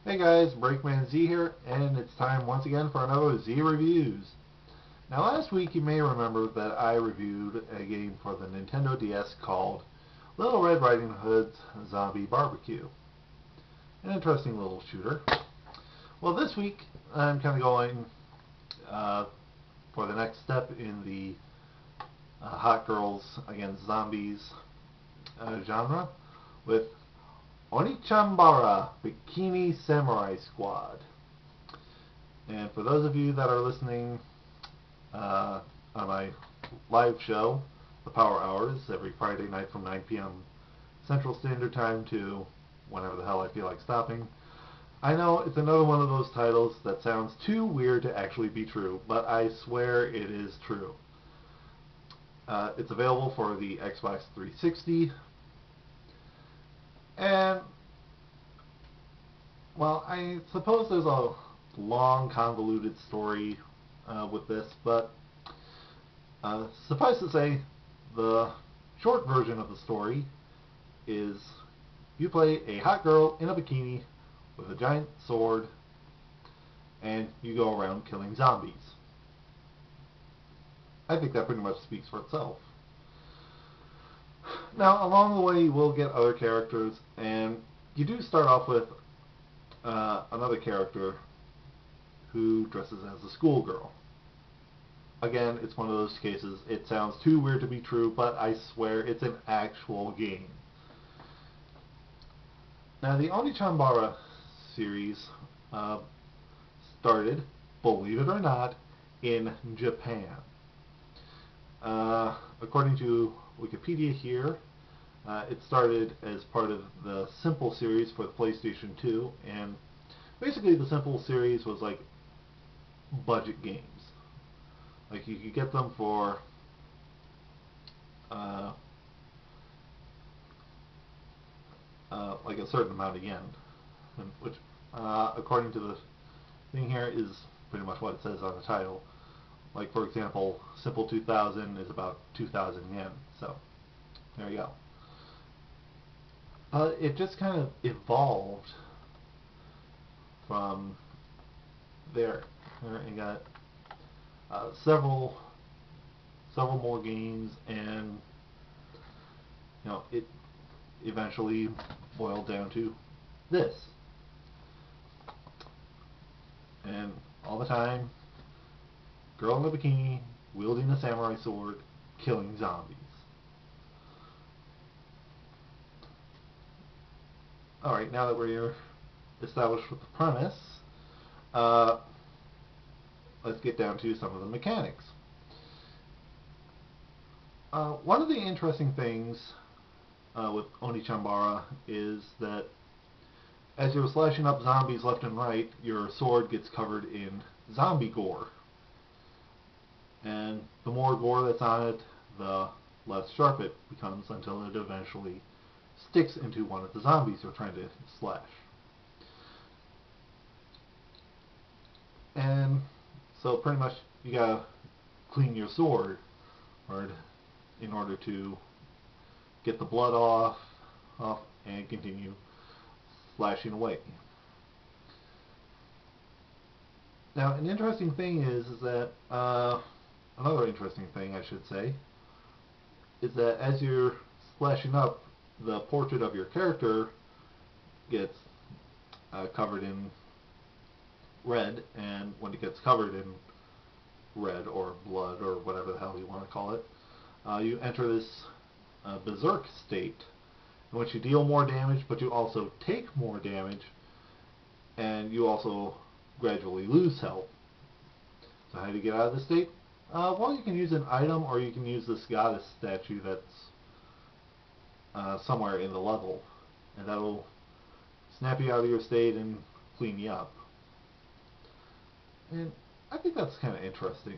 Hey guys, Breakman Z here, and it's time once again for another Z Reviews. Now last week you may remember that I reviewed a game for the Nintendo DS called Little Red Riding Hood's Zombie Barbecue. An interesting little shooter. Well, this week I'm kind of going uh, for the next step in the Hot Girls Against Zombies genre with Onechanbara, Bikini Samurai Squad. And for those of you that are listening on my live show, The Power Hours, every Friday night from 9 p.m. Central Standard Time to whenever the hell I feel like stopping, I know it's another one of those titles that sounds too weird to actually be true, but I swear it is true. It's available for the Xbox 360, and well, I suppose there's a long, convoluted story with this, but suffice to say, the short version of the story is you play a hot girl in a bikini with a giant sword, and you go around killing zombies. I think that pretty much speaks for itself. Now, along the way, you will get other characters, and you do start off with another character who dresses as a schoolgirl. Again, it's one of those cases, it sounds too weird to be true, but I swear it's an actual game. Now, the Onechanbara series started, believe it or not, in Japan. According to Wikipedia here, it started as part of the Simple series for the PlayStation 2, and basically the Simple series was like budget games. Like you could get them for like a certain amount of yen, which according to the thing here is pretty much what it says on the title. Like for example, Simple 2000 is about 2,000 yen. So there you go. It just kind of evolved from there. You got several more games, and it eventually boiled down to this. And all the time, girl in a bikini, wielding a samurai sword, killing zombies. Alright, now that we're established with the premise, uh, let's get down to some of the mechanics. One of the interesting things with Onechanbara is that as you're slashing up zombies left and right, your sword gets covered in zombie gore. And the more gore that's on it, the less sharp it becomes until it eventually sticks into one of the zombies you're trying to slash. And so pretty much you gotta clean your sword in order to get the blood off and continue slashing away. Now, an interesting thing is that another interesting thing I should say is that as you're slashing up, the portrait of your character gets covered in red, and when it gets covered in red or blood or whatever the hell you want to call it, you enter this berserk state in which you deal more damage, but you also take more damage, and you also gradually lose health. So how do you get out of this state? Well, you can use an item, or you can use this goddess statue that's somewhere in the level, and that'll snap you out of your state and clean you up. And I think that's kind of interesting.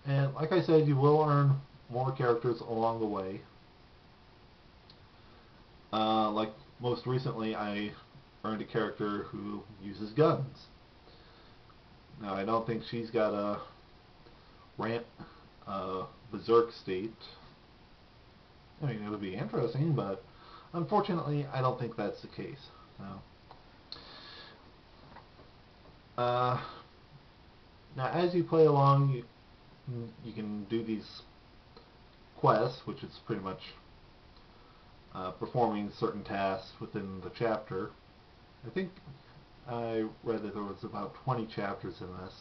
And like I said, you will earn more characters along the way. Like most recently, I earned a character who uses guns. Now, I don't think she's got a rant berserk state. I mean, it would be interesting, but Unfortunately, I don't think that's the case. No. Now, as you play along, you can do these quests, which is pretty much performing certain tasks within the chapter. I think I read that there was about 20 chapters in this.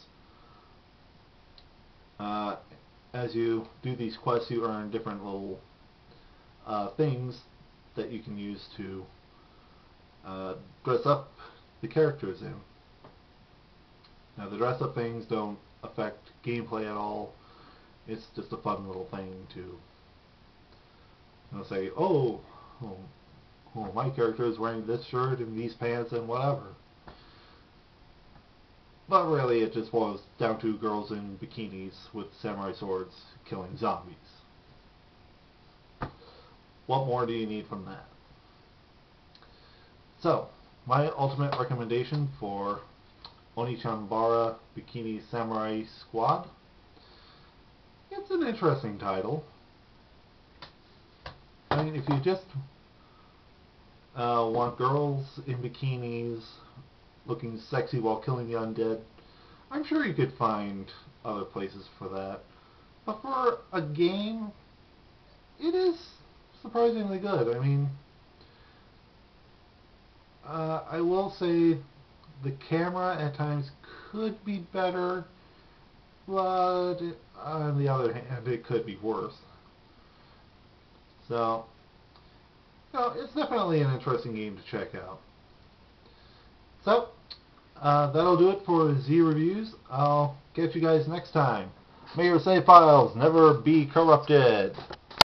As you do these quests, you earn different little things that you can use to dress up the characters in. Now, the dress up things don't affect gameplay at all. It's just a fun little thing to say, oh, my character is wearing this shirt and these pants and whatever. But really, it just boils down to girls in bikinis with samurai swords killing zombies. What more do you need from that? So, my ultimate recommendation for Onechanbara Bikini Samurai Squad. It's an interesting title. I mean, if you just want girls in bikinis looking sexy while killing the undead, I'm sure you could find other places for that. But for a game, it is surprisingly good. I mean, I will say the camera at times could be better, but on the other hand, it could be worse. So, it's definitely an interesting game to check out. So, that'll do it for Z Reviews. I'll catch you guys next time. May your save files never be corrupted.